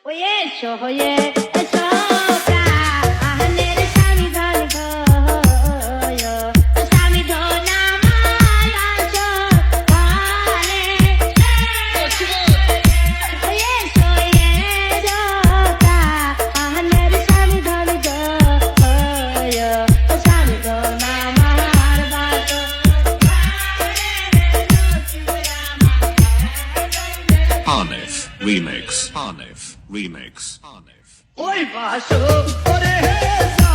Oye, oye, soca, ahner sami dhon goyo, sami dhona mala so, hane. Oye, soca, ahner sami dhon goyo, sami dhona mahar bato. Hanif Remix. Hanif Remix. Hanif. ওই বাসো করে হেসা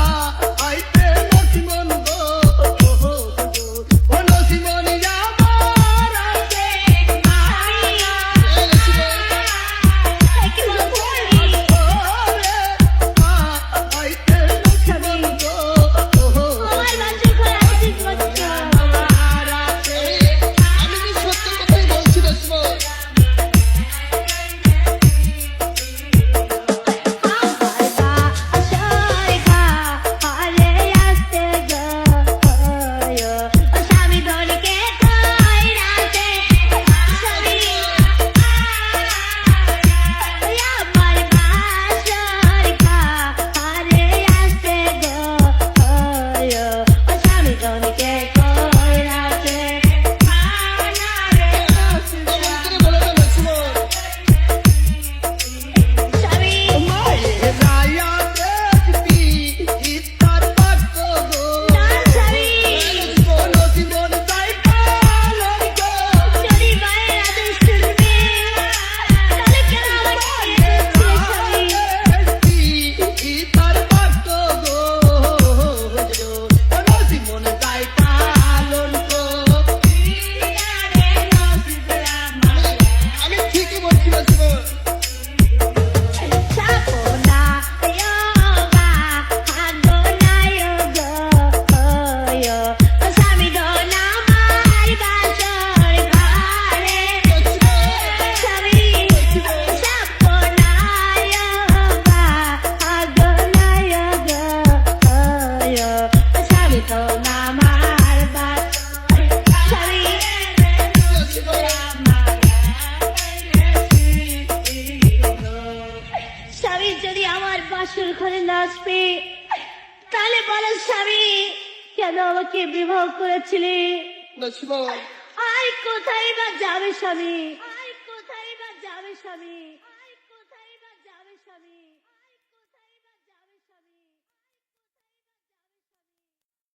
আইতে নসিমন গো ও নসিমন আমার আছে আইতে নসিমন গো আমার আছে আমি কি সত্য কথাই বলছি নসিমন স্বামী যদি আমার বাসর ঘরে নাচবে তাহলে বলো স্বামী কেন আমাকে বিবাহ করেছিলি নসিমন আর কোথায় বা যাবে স্বামী